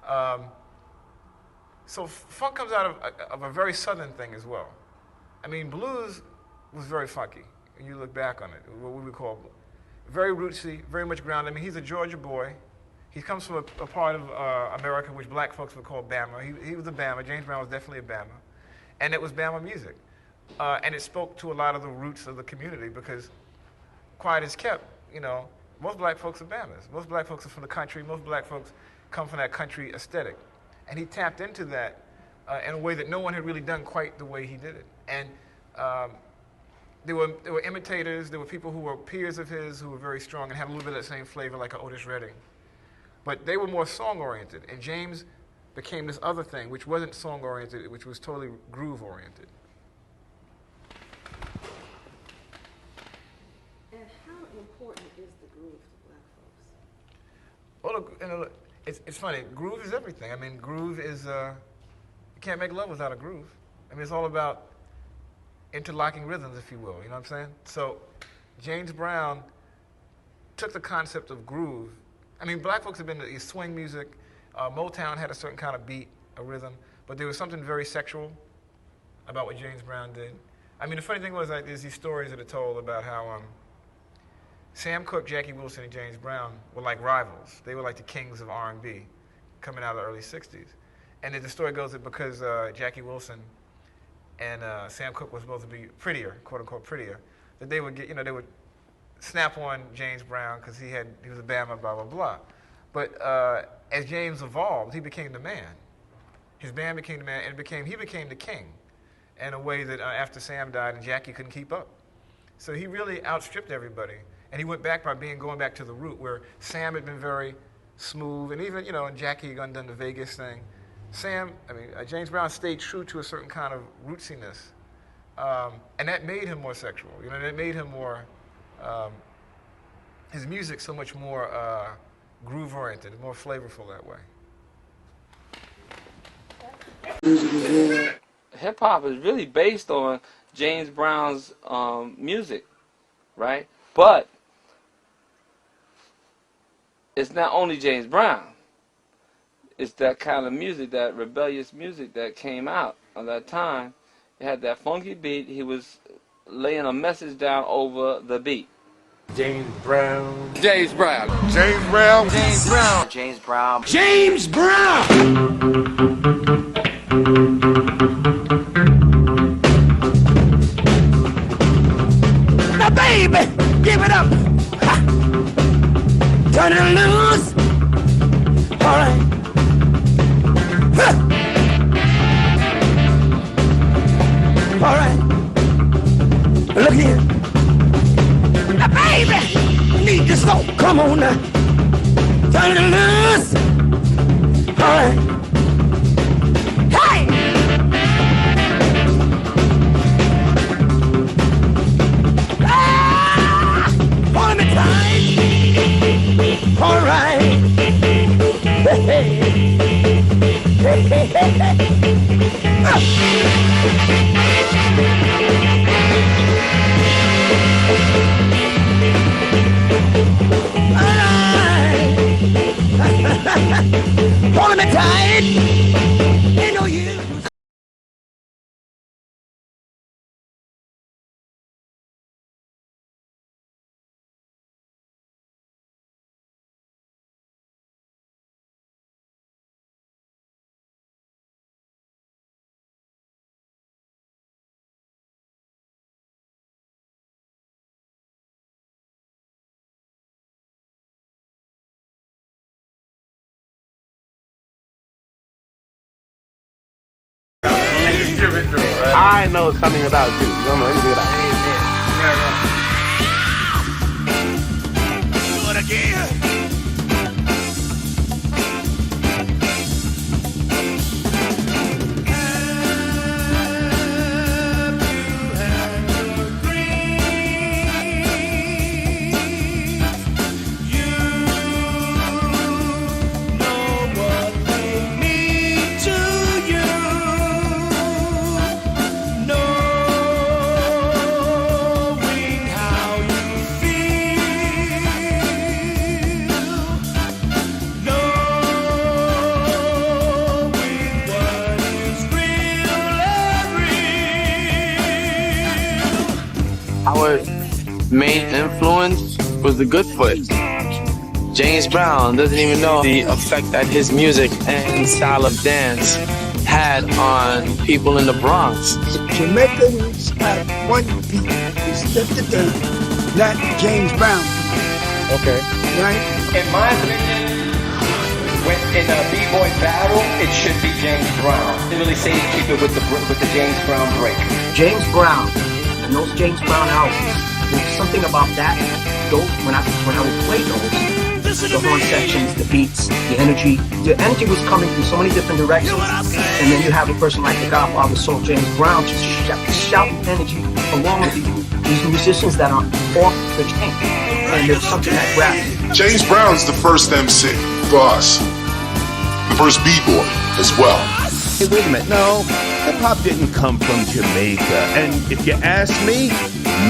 Um, so funk comes out of a very southern thing as well. I mean, blues was very funky. When you look back on it, what we would call very rootsy, very much grounded. I mean, he's a Georgia boy. He comes from a part of America which black folks would call Bama. He was a Bama. James Brown was definitely a Bama. And it was Bama music. And it spoke to a lot of the roots of the community because quiet is kept, you know, most black folks are Bamas. Most black folks are from the country. Most black folks come from that country aesthetic. And he tapped into that in a way that no one had really done quite the way he did it. And there were imitators. There were people who were peers of his who were very strong and had a little bit of that same flavor like an Otis Redding. But they were more song-oriented, and James became this other thing, which wasn't song-oriented, which was totally groove-oriented. And how important is the groove to black folks? Well, look, you know, it's funny. Groove is everything. I mean, groove is, you can't make love without a groove. I mean, it's all about interlocking rhythms, if you will, you know what I'm saying? So James Brown took the concept of groove. I mean, black folks have been to swing music. Motown had a certain kind of beat, a rhythm, but there was something very sexual about what James Brown did. I mean, the funny thing was, like, there's these stories that are told about how Sam Cooke, Jackie Wilson, and James Brown were like rivals. They were like the kings of R&B coming out of the early 60s. And then the story goes that because Jackie Wilson and Sam Cooke was supposed to be prettier, quote unquote prettier, that they would get, you know, they would snap on James Brown because he was a Bama, blah, blah, blah. But as James evolved, he became the man. His band became the man, and he became the king in a way that after Sam died and Jackie couldn't keep up. So he really outstripped everybody. And he went back by going back to the root where Sam had been very smooth, and even, you know, and Jackie had done the Vegas thing. James Brown stayed true to a certain kind of rootsiness. And that made him more sexual. You know, that made him more, his music so much more groove-oriented, more flavorful that way. Hip-hop is really based on James Brown's music, right? But it's not only James Brown. It's that kind of music, that rebellious music that came out at that time. It had that funky beat. He was laying a message down over the beat. James Brown. James Brown. James Brown. James Brown. James Brown. James Brown. Now, baby, give it up. Ha. Turn it loose. All right. Ha. All right. Look here. Now, baby, need to slow. Come on now. Turn it loose. All right. Hey! Ah! Hold me tight. All right. Hey, hey. Hey, hey, hey, hey. Ah. Hold me tight. Ain't no use. I know something about you. You don't know anything about me. Do it again. main influence was the Goodfoot. James Brown doesn't even know the effect that his music and style of dance had on people in the Bronx. Jamaicans have one beat. It's not James Brown. Okay. Right? In my opinion, when in a b-boy battle, it should be James Brown. They really say to keep it with the James Brown break. James Brown and those James Brown albums, there's something about that. Those when I would play those, the horn sections, the beats, the energy was coming from so many different directions. And then you have a person like the Godfather Soul James Brown just shouting energy along with these musicians that are off the chain. And there's something that grabs. James Brown's the first MC for us. The first B-boy as well. Hey, wait a minute. No, hip-hop didn't come from Jamaica. And if you ask me,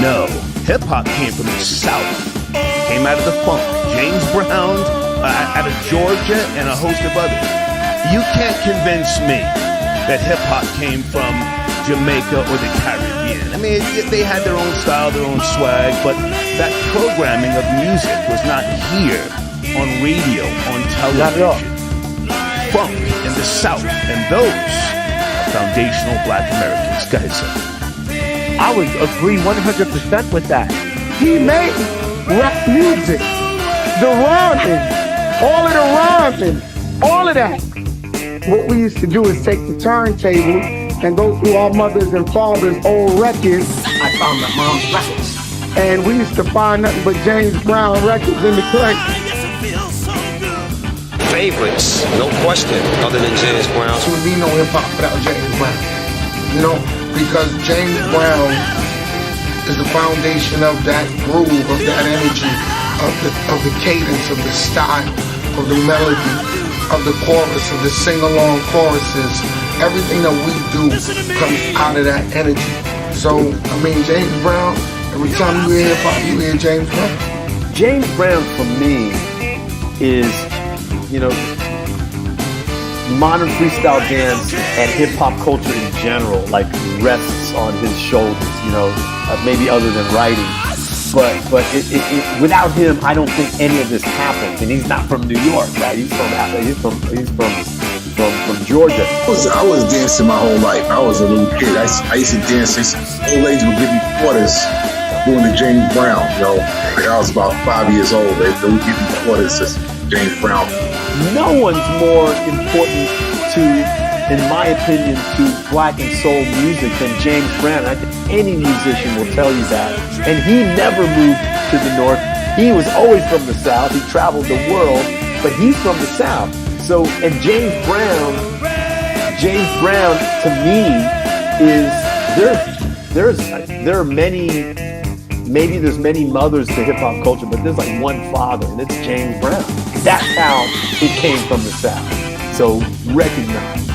no. Hip-hop came from the South. Came out of the funk. James Brown, out of Georgia, and a host of others. You can't convince me that hip-hop came from Jamaica or the Caribbean. I mean, they had their own style, their own swag, but that programming of music was not here on radio, on television. Funk in the South, and those are foundational Black Americans. Go ahead, sir. I would agree 100% with that. He made rap music, the rhyming, all of the rhyming, all of that. What we used to do is take the turntable and go through our mothers and fathers' old records. I found my mom's records. And we used to find nothing but James Brown records in the collection. Favorites, no question, other than James Brown. There would be no hip-hop without James Brown. You know, because James Brown is the foundation of that groove, of that energy, of the cadence, of the style, of the melody, of the chorus, of the sing-along choruses. Everything that we do comes out of that energy. So, I mean, James Brown, every time you hear hip-hop, you hear James Brown. James Brown, for me, is, you know, modern freestyle dance and hip-hop culture in general, like, rests on his shoulders, you know, maybe other than writing. But without him, I don't think any of this happens. And he's not from New York, right? He's from Georgia. I was dancing my whole life. I was a little kid. I used to dance. Old ladies would give me quarters doing the James Brown, you know. Like I was about 5 years old. They would give me quarters as James Brown. No one's more important to, in my opinion, to black and soul music than James Brown. I think any musician will tell you that. And he never moved to the North. He was always from the South. He traveled the world, but he's from the South. So, and James Brown to me is, there are many, maybe there's many mothers to hip hop culture, but there's like one father, and it's James Brown. That's how it came from the South. So recognize.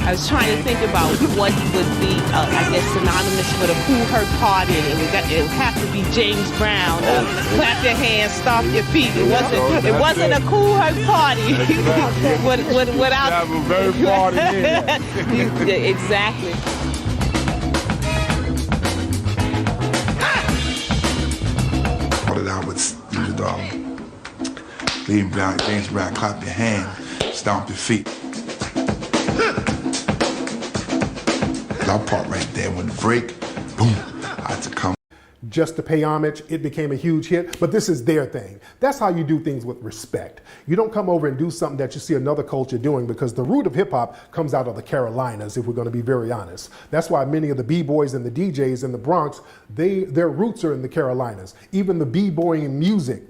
I was trying to think about what would be, I guess, synonymous with a Kool Herc party. It would have to be James Brown. Clap your hands, stomp your feet. It wasn't a Kool Herc party. Without have a very party in. Exactly. All that I would leave James Brown, clap your hands, stomp your feet. That part right there, when the break, boom, I had to come. Just to pay homage, it became a huge hit, but this is their thing. That's how you do things with respect. You don't come over and do something that you see another culture doing, because the root of hip hop comes out of the Carolinas, if we're going to be very honest. That's why many of the B-boys and the DJs in the Bronx, their roots are in the Carolinas. Even the B-boying music,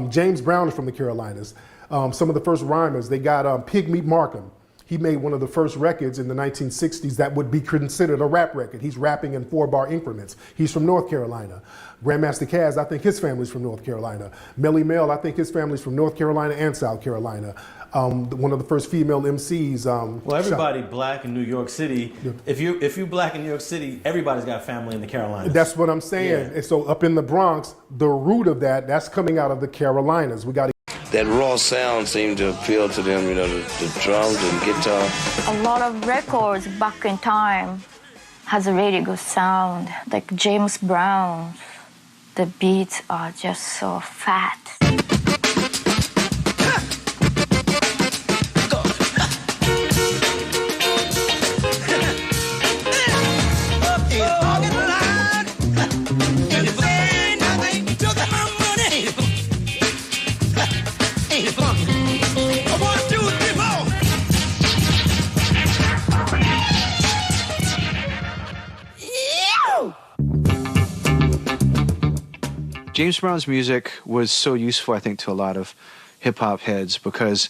James Brown is from the Carolinas. Some of the first rhymers, they got Pigmeat Markham. He made one of the first records in the 1960s that would be considered a rap record. He's rapping in 4-bar increments. He's from North Carolina. Grandmaster Caz, I think his family's from North Carolina. Melly Mel, I think his family's from North Carolina and South Carolina. One of the first female MCs. Well, everybody black in New York City. Yeah. If you black in New York City, everybody's got family in the Carolinas. That's what I'm saying. Yeah. And so up in the Bronx, the root of that's coming out of the Carolinas. We got that raw sound seemed to appeal to them, you know, the drums and guitar. A lot of records back in time has a really good sound, like James Brown. The beats are just so fat. James Brown's music was so useful, I think, to a lot of hip-hop heads because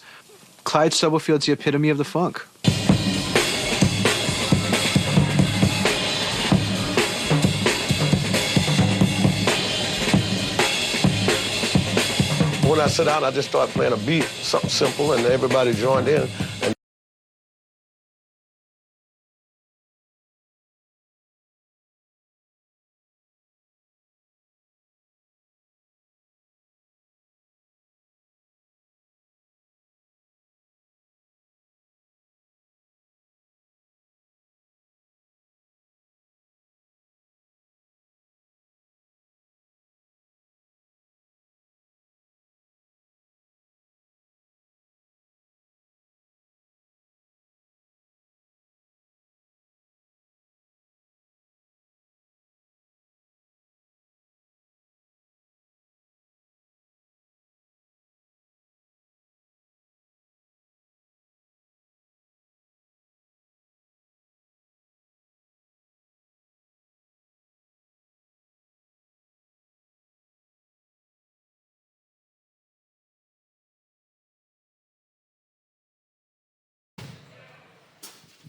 Clyde Stubblefield's the epitome of the funk. When I sit down, I just start playing a beat, something simple, and everybody joined in. And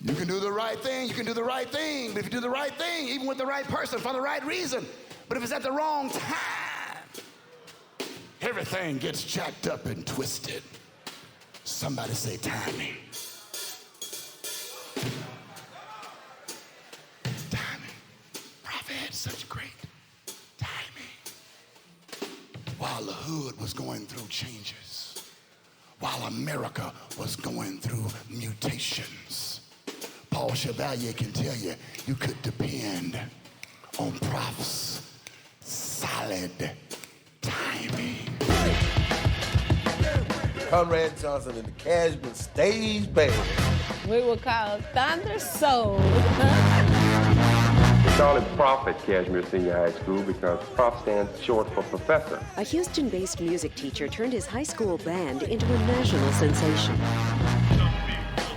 You can do the right thing, you can do the right thing, but if you do the right thing, even with the right person, for the right reason, but if it's at the wrong time, everything gets jacked up and twisted. Somebody say timing. Timing. Prophet had such great timing. While the hood was going through changes, while America was going through mutations, Paul Chevalier can tell you, you could depend on Prof's solid timing. Conrad Johnson and the Cashman Stage Band. We were called Thunder Soul. We call it Prof at Cashmere Senior High School because Prof stands short for professor. A Houston-based music teacher turned his high school band into a national sensation.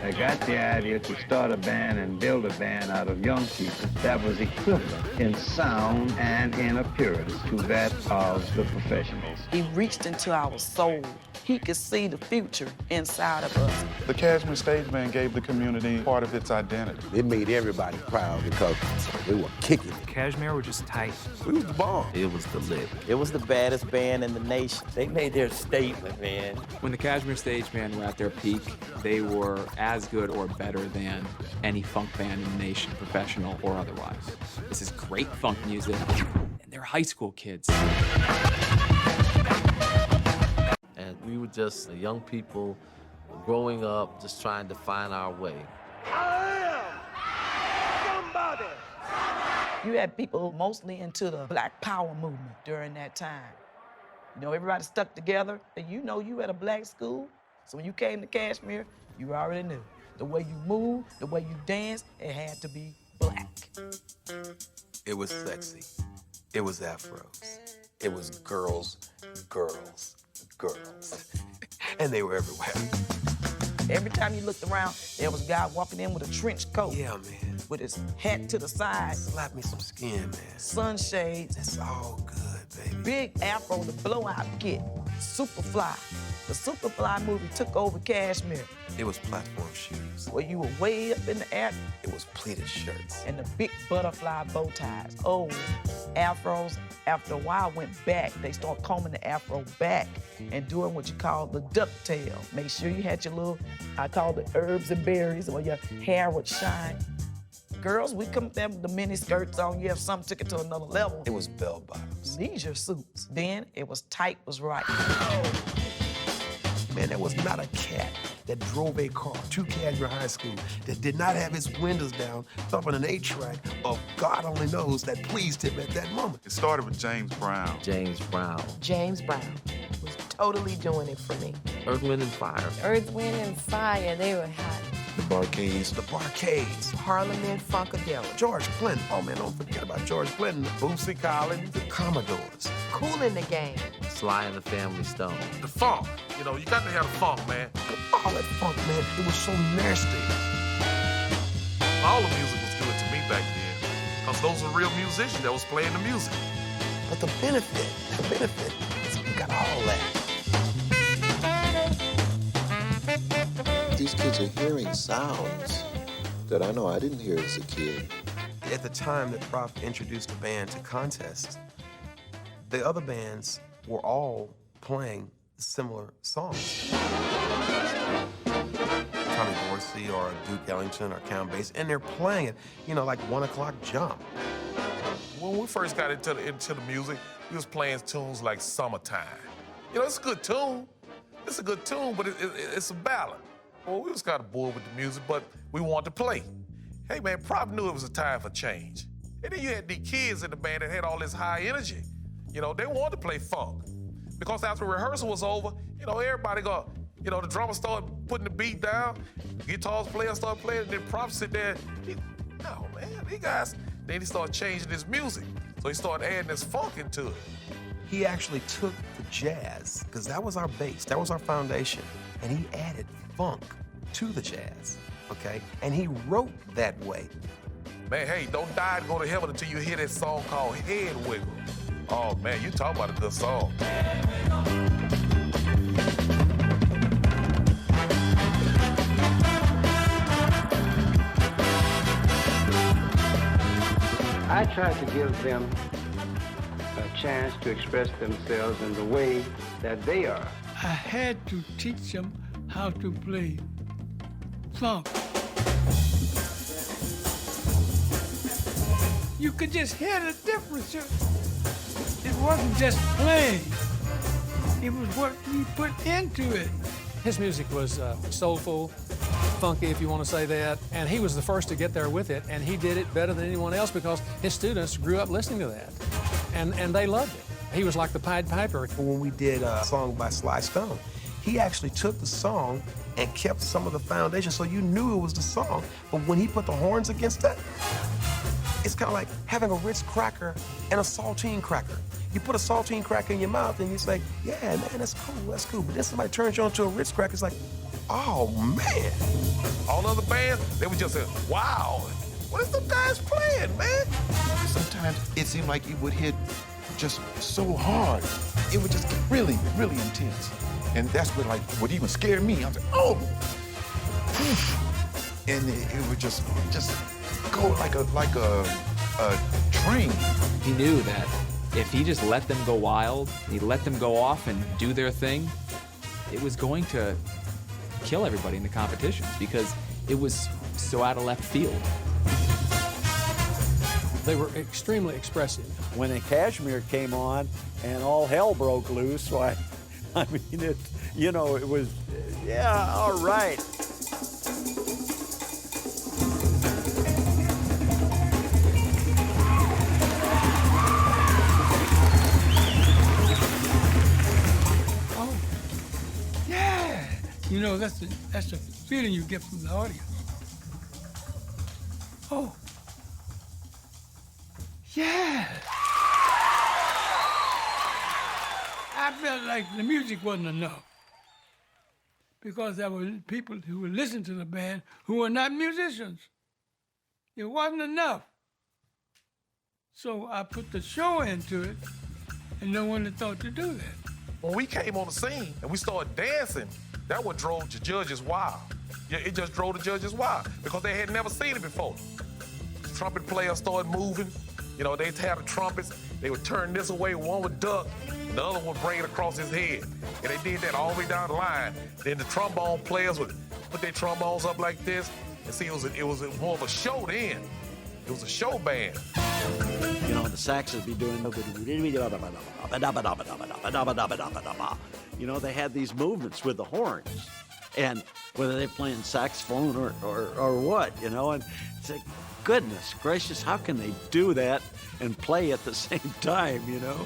I got the idea to start a band and build a band out of young people that was equivalent in sound and in appearance to that of the professionals. He reached into our soul. He could see the future inside of us. The Cashmere Stage Band gave the community part of its identity. It made everybody proud because they were kicking it. Cashmere were just tight. We was the bomb. It was the lit. It was the baddest band in the nation. They made their statement, man. When the Cashmere Stage Band were at their peak, they were as good or better than any funk band in the nation, professional or otherwise. This is great funk music, and they're high school kids. And we were just young people growing up, just trying to find our way. I am somebody. You had people mostly into the Black Power movement during that time. You know, everybody stuck together, and you know you at a black school, so when you came to Cashmere, you already knew. The way you moved, the way you danced, it had to be black. It was sexy. It was afros. It was girls, girls, girls. And they were everywhere. Every time you looked around, there was a guy walking in with a trench coat. Yeah, man. With his hat to the side. Slap me some skin, man. Sunshades. It's all good, baby. Big afro, the blowout kid. Superfly. The Superfly movie took over Cashmere. It was platform shoes. Where you were way up in the air. It was pleated shirts. And the big butterfly bow ties. Oh, afros, after a while, went back. They started combing the afro back and doing what you call the ducktail. Make sure you had your little, I call it herbs and berries, where your hair would shine. Girls, we come there with the mini skirts on. You have some took it to another level. It was bell bottoms. Leisure suits. Then it was tight was right. Man, there was not a cat that drove a car to Cashmere High School that did not have his windows down, thumping an 8-track of God only knows that pleased him at that moment. It started with James Brown. James Brown. James Brown was totally doing it for me. Earth, Wind, and Fire. Earth, Wind, and Fire, they were hot. The Barcades. Parliament Funkadelic. George Clinton. Oh, man, don't forget about George Clinton. Bootsy Collins. The Commodores. Cool in the Game. Sly and the Family Stone. The funk. You know, you got to have the funk, man. All that funk, man, it was so nasty. All the music was good to me back then, because those were real musicians that was playing the music. But the benefit is we got all that. These kids are hearing sounds that I know I didn't hear as a kid. At the time that Prof introduced the band to contests, the other bands were all playing similar songs. Tommy Dorsey or Duke Ellington or Count Basie, and they're playing it, you know, like 1 O'Clock Jump. When we first got into the music, we was playing tunes like Summertime. You know, it's a good tune. It's a good tune, but it's a ballad. Well, we was kind of bored with the music, but we wanted to play. Hey, man, Prof knew it was a time for change. And then you had these kids in the band that had all this high energy. You know, they wanted to play funk. Because after rehearsal was over, you know, everybody the drummer started putting the beat down, the guitar player started playing, and then Prof sit there, then he started changing his music. So he started adding this funk into it. He actually took the jazz, because that was our base, that was our foundation, and he added funk to the jazz, okay? And he wrote that way. Man, hey, don't die and go to heaven until you hear that song called Head Wiggle. Oh, man, you talking about a good song. I try to give them a chance to express themselves in the way that they are. I had to teach them how to play funk. You could just hear the difference. It wasn't just playing. It was what we put into it. His music was soulful, funky, if you want to say that, and he was the first to get there with it, and he did it better than anyone else because his students grew up listening to that, and they loved it. He was like the Pied Piper. When we did a song by Sly Stone, he actually took the song and kept some of the foundation, so you knew it was the song, but when he put the horns against that, it's kind of like having a Ritz cracker and a saltine cracker. You put a saltine cracker in your mouth and you say, yeah, man, that's cool. But then somebody turns you on to a Ritz cracker, it's like, oh, man. All other bands, they would just say, wow, what is the guys playing, man? Sometimes it seemed like it would hit just so hard. It would just get really, really intense. And that's what even scared me. I was like, oh! And it would just go like a train. He knew that if he just let them go wild, he let them go off and do their thing, it was going to kill everybody in the competition because it was so out of left field. They were extremely expressive. When the Kashmir came on and all hell broke loose, I mean, it was, yeah, all right. You know, that's the feeling you get from the audience. Oh, yeah. I felt like the music wasn't enough because there were people who would listen to the band who were not musicians. It wasn't enough. So I put the show into it, and no one had thought to do that. When we came on the scene and we started dancing, that what drove the judges wild. Yeah, it just drove the judges wild because they had never seen it before. The trumpet players started moving. You know, they'd have the trumpets. They would turn this away, one would duck, and the other one would bring it across his head. And they did that all the way down the line. Then the trombone players would put their trombones up like this. And see, it was more of a show then. It was a show band. You know, the sax would be doing, You know, they had these movements with the horns, and whether they're playing saxophone or what, you know, and it's like, goodness gracious, how can they do that and play at the same time, you know?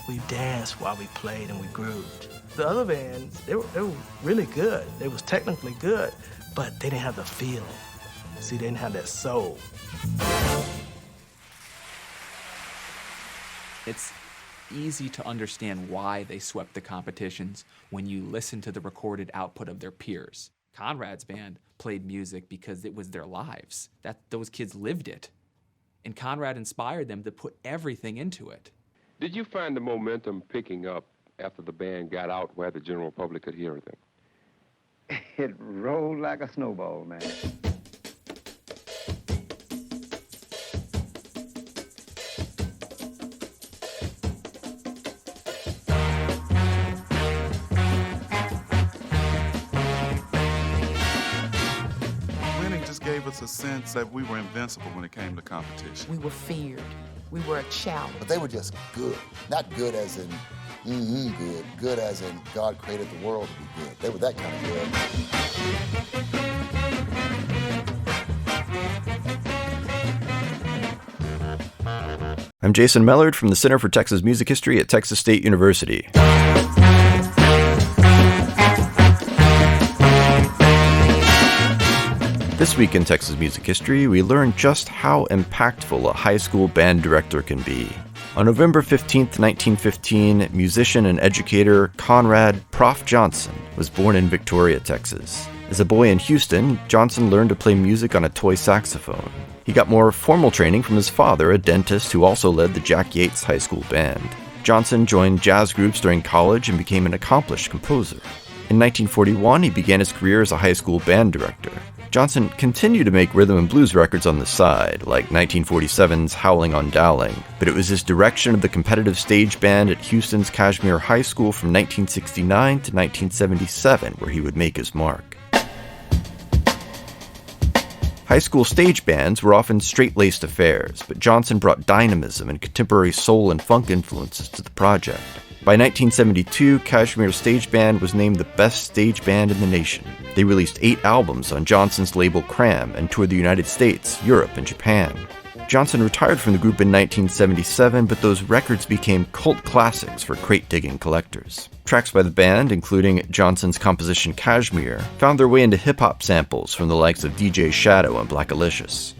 We danced while we played and we grooved. The other bands, they were really good. They was technically good, but they didn't have the feeling. See, they didn't have that soul. It's easy to understand why they swept the competitions when you listen to the recorded output of their peers. Conrad's band played music because it was their lives. Those kids lived it. And Conrad inspired them to put everything into it. Did you find the momentum picking up after the band got out where the general public could hear them? It rolled like a snowball, man. Gave us a sense that we were invincible when it came to competition. We were feared. We were a challenge. But they were just good. Not good as in good. Good as in God created the world to be good. They were that kind of good. I'm Jason Mellard from the Center for Texas Music History at Texas State University. This week in Texas Music History, we learn just how impactful a high school band director can be. On November 15, 1915, musician and educator Conrad "Prof" Johnson was born in Victoria, Texas. As a boy in Houston, Johnson learned to play music on a toy saxophone. He got more formal training from his father, a dentist who also led the Jack Yates High School Band. Johnson joined jazz groups during college and became an accomplished composer. In 1941, he began his career as a high school band director. Johnson continued to make rhythm and blues records on the side, like 1947's Howling on Dowling, but it was his direction of the competitive stage band at Houston's Kashmere High School from 1969 to 1977 where he would make his mark. High school stage bands were often straight-laced affairs, but Johnson brought dynamism and contemporary soul and funk influences to the project. By 1972, Kashmir Stage Band was named the best stage band in the nation. They released 8 albums on Johnson's label Cram and toured the United States, Europe, and Japan. Johnson retired from the group in 1977, but those records became cult classics for crate-digging collectors. Tracks by the band, including Johnson's composition Kashmir, found their way into hip-hop samples from the likes of DJ Shadow and Blackalicious.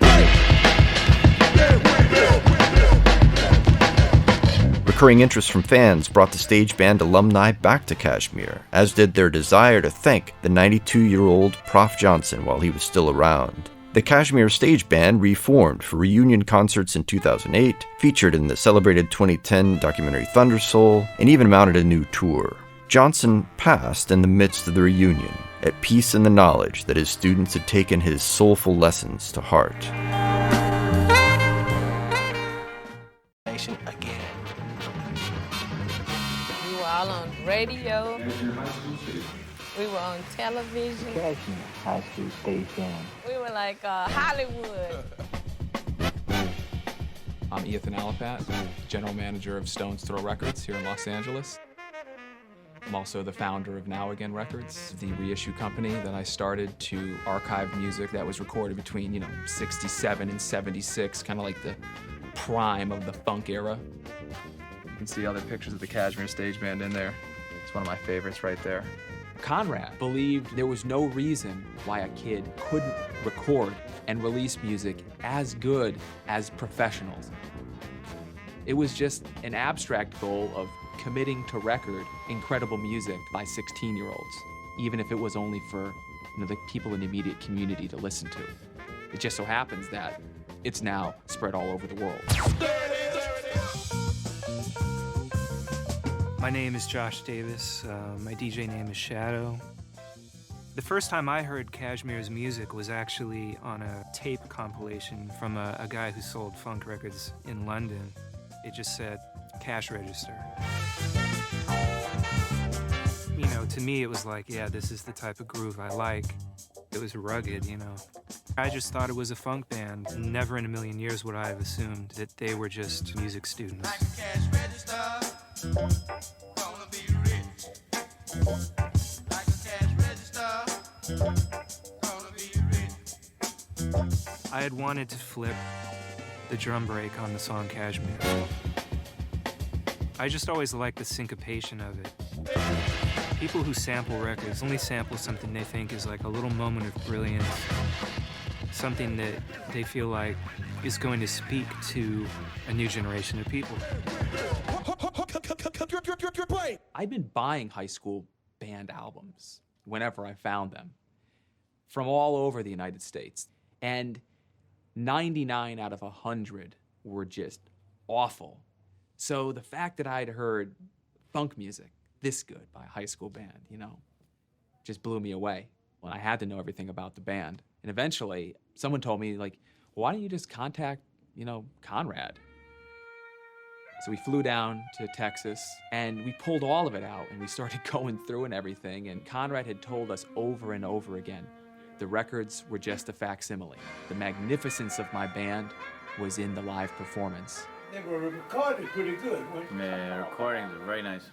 Recurring interest from fans brought the stage band alumni back to Kashmir, as did their desire to thank the 92-year-old Prof. Johnson while he was still around. The Kashmir Stage Band reformed for reunion concerts in 2008, featured in the celebrated 2010 documentary Thunder Soul, and even mounted a new tour. Johnson passed in the midst of the reunion, at peace in the knowledge that his students had taken his soulful lessons to heart. Again. We were all on radio. We were on television. Kashmir High School Stage Band. We were like Hollywood. I'm Ethan Alapat, general manager of Stone's Throw Records here in Los Angeles. I'm also the founder of Now Again Records, the reissue company that I started to archive music that was recorded between, 67 and 76, kind of like the prime of the funk era. You can see other pictures of the Kashmir Stage Band in there. It's one of my favorites right there. Conrad believed there was no reason why a kid couldn't record and release music as good as professionals. It was just an abstract goal of committing to record incredible music by 16-year-olds, even if it was only for the people in the immediate community to listen to. It just so happens that it's now spread all over the world. My name is Josh Davis. My DJ name is Shadow. The first time I heard Kashmir's music was actually on a tape compilation from a guy who sold funk records in London. It just said, cash register. To me it was like, yeah, this is the type of groove I like. It was rugged, I just thought it was a funk band. Never in a million years would I have assumed that they were just music students. Like a cash register, gonna be rich. I had wanted to flip the drum break on the song Kashmir. I just always liked the syncopation of it. People who sample records only sample something they think is like a little moment of brilliance, something that they feel like is going to speak to a new generation of people. I've been buying high school band albums whenever I found them from all over the United States. And 99 out of 100 were just awful. So the fact that I'd heard funk music this good by a high school band, you know, just blew me away. Well, I had to know everything about the band. And eventually, someone told me, like, well, why don't you just contact, you know, Conrad? So we flew down to Texas, and we pulled all of it out, and we started going through and everything, and Conrad had told us over and over again, the records were just a facsimile. The magnificence of my band was in the live performance. They were recorded pretty good, weren't they? Yeah, recordings are very nice.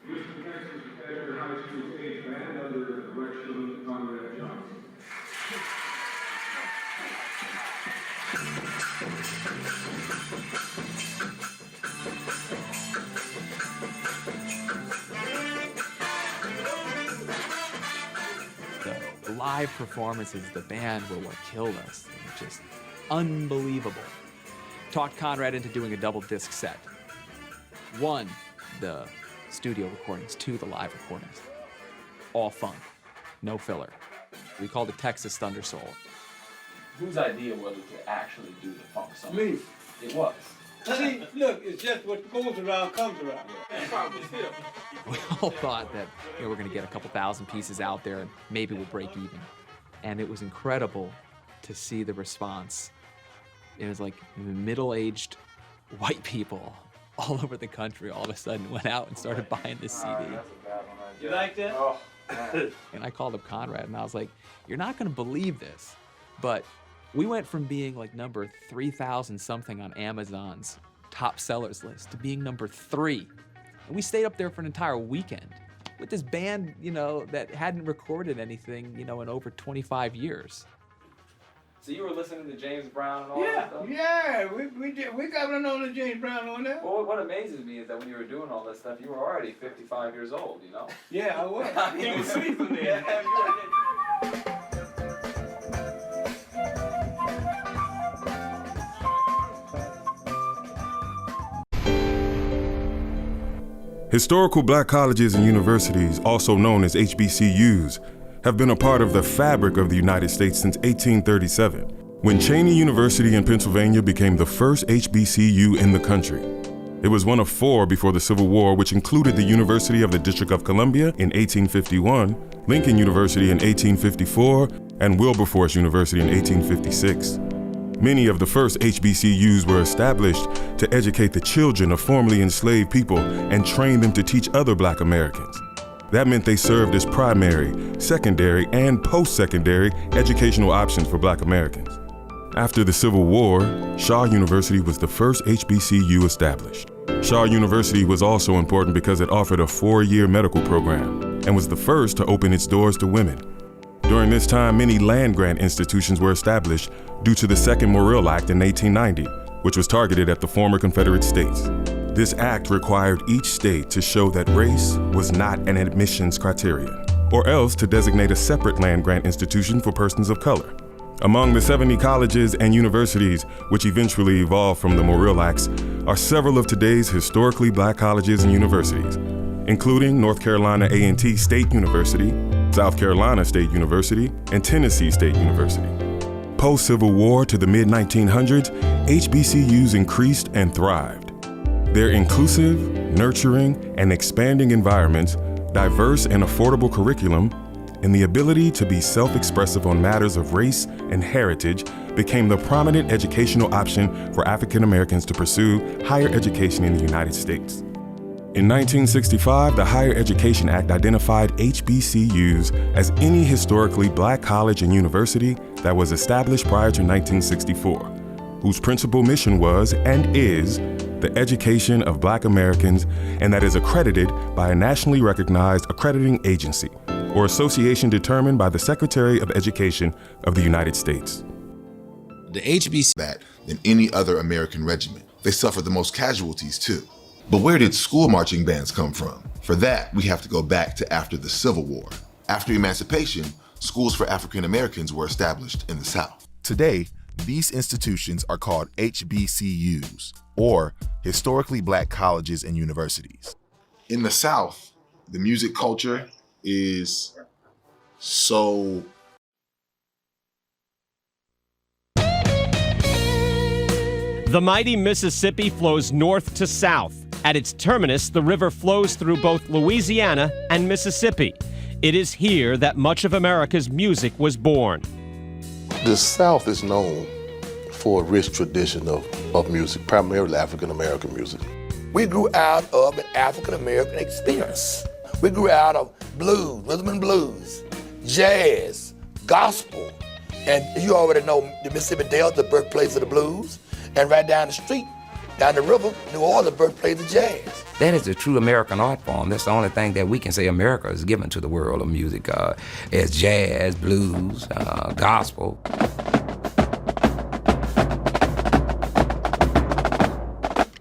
The live performances, the band were what killed us. They were just unbelievable. Talked Conrad into doing a double disc set. 1, the studio recordings, 2, the live recordings. All funk, no filler. We called it Texas Thunder Soul. Whose idea was it to actually do the funk song? Me. It was. See, look, it's just what goes around comes around. We all thought that, you know, we're gonna get a couple thousand pieces out there and maybe we'll break even. And it was incredible to see the response. It was like middle-aged white people all over the country all of a sudden went out and started buying this CD. You like that? Oh, and I called up Conrad and I was like, you're not gonna believe this, but we went from being like number 3,000 something on Amazon's top sellers list to being number 3. And we stayed up there for an entire weekend with this band, you know, that hadn't recorded anything, you know, in over 25 years. So you were listening to James Brown and all that stuff? Yeah, we got one on the James Brown on that. Well, what amazes me is that when you were doing all that stuff, you were already 55 years old, you know? Yeah, I was. He was sleeping there. Historical black colleges and universities, also known as HBCUs, have been a part of the fabric of the United States since 1837, when Cheyney University in Pennsylvania became the first HBCU in the country. It was one of 4 before the Civil War, which included the University of the District of Columbia in 1851, Lincoln University in 1854, and Wilberforce University in 1856. Many of the first HBCUs were established to educate the children of formerly enslaved people and train them to teach other black Americans. That meant they served as primary, secondary, and post-secondary educational options for black Americans. After the Civil War, Shaw University was the first HBCU established. Shaw University was also important because it offered a 4-year medical program and was the first to open its doors to women. During this time, many land-grant institutions were established due to the Second Morrill Act in 1890, which was targeted at the former Confederate states. This act required each state to show that race was not an admissions criterion, or else to designate a separate land-grant institution for persons of color. Among the 70 colleges and universities, which eventually evolved from the Morrill Acts, are several of today's historically black colleges and universities, including North Carolina A&T State University, South Carolina State University, and Tennessee State University. Post-Civil War to the mid-1900s, HBCUs increased and thrived. Their inclusive, nurturing, and expanding environments, diverse and affordable curriculum, and the ability to be self-expressive on matters of race and heritage became the prominent educational option for African Americans to pursue higher education in the United States. In 1965, the Higher Education Act identified HBCUs as any historically black college and university that was established prior to 1964, whose principal mission was, and is, the education of Black Americans and that is accredited by a nationally recognized accrediting agency or association determined by the Secretary of Education of the United States. The HBCU that than any other American regiment. They suffered the most casualties too. But where did school marching bands come from? For that, we have to go back to after the Civil War. After emancipation, schools for African Americans were established in the South. Today, these institutions are called HBCUs, or historically Black colleges and universities. In the South, the music culture is so The mighty Mississippi flows north to south. At its terminus, the river flows through both Louisiana and Mississippi. It is here that much of America's music was born. The South is known for a rich tradition of music, primarily African-American music. We grew out of an African-American experience. We grew out of blues, rhythm and blues, jazz, gospel. And you already know the Mississippi Delta, the birthplace of the blues. And right down the street, down the river, New Orleans, the birthplace of jazz. That is a true American art form. That's the only thing that we can say America has given to the world of music, as jazz, blues, gospel.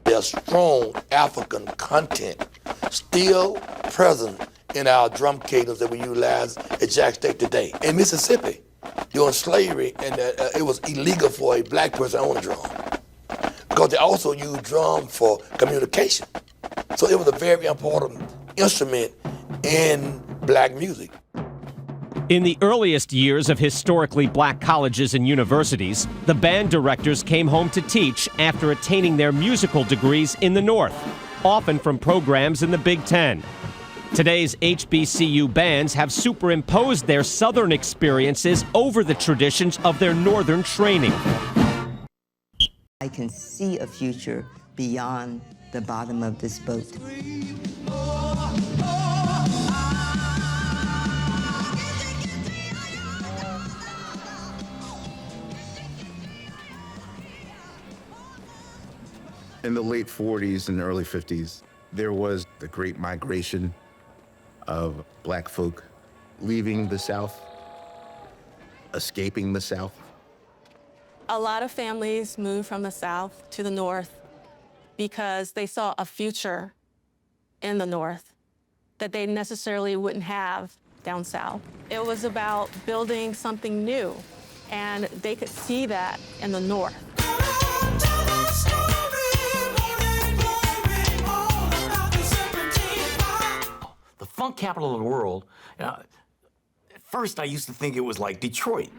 There's strong African content still present in our drum cadence that we utilize at Jack State today. In Mississippi, during slavery, and it was illegal for a Black person to own a drum, because they also used drum for communication. So it was a very important instrument in Black music. In the earliest years of historically Black colleges and universities, the band directors came home to teach after attaining their musical degrees in the North, often from programs in the Big Ten. Today's HBCU bands have superimposed their Southern experiences over the traditions of their Northern training. I can see a future beyond the bottom of this boat. In the late 40s and early 50s, there was the Great Migration of Black folk leaving the South, escaping the South. A lot of families moved from the South to the North because they saw a future in the North that they necessarily wouldn't have down South. It was about building something new, and they could see that in the North. The funk capital of the world, at first I used to think it was like Detroit.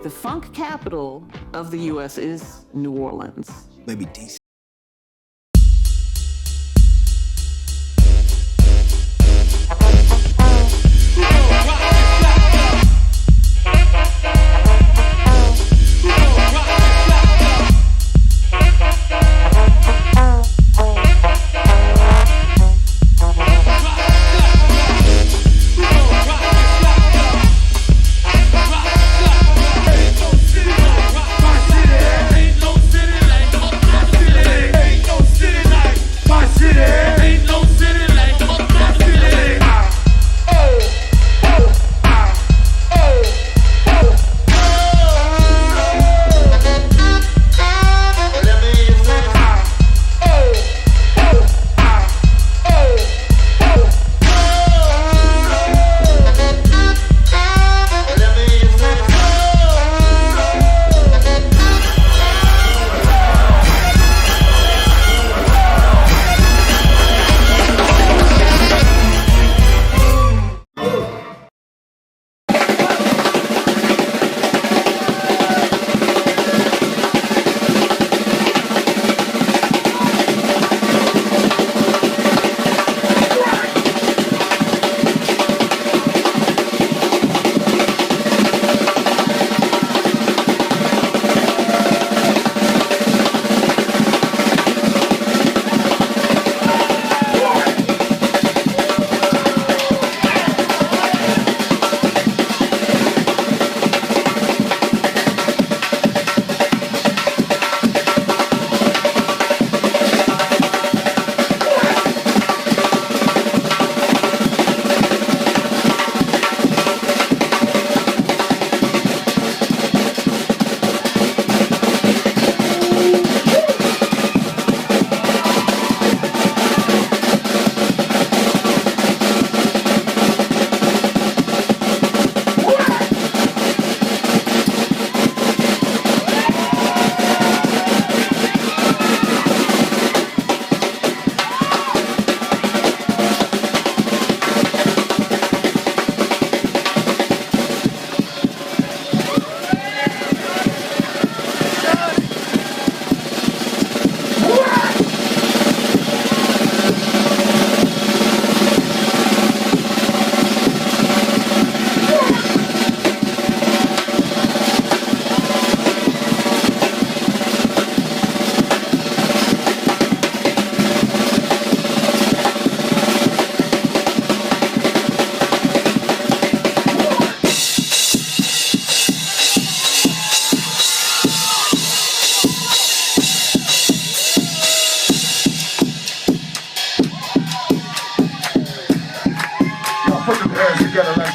The funk capital of the U.S. is New Orleans. Maybe DC.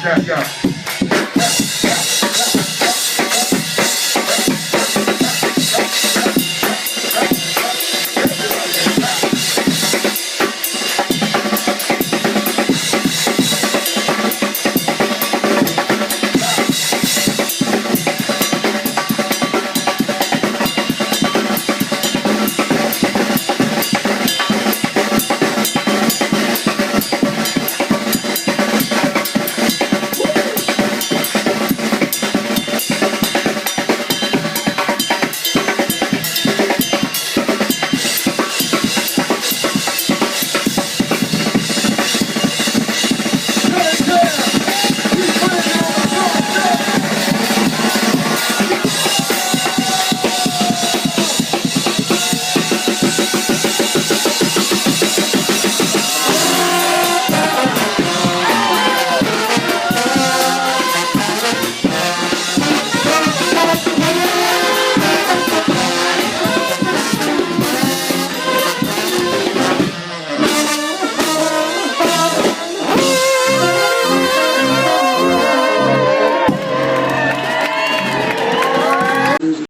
Tap,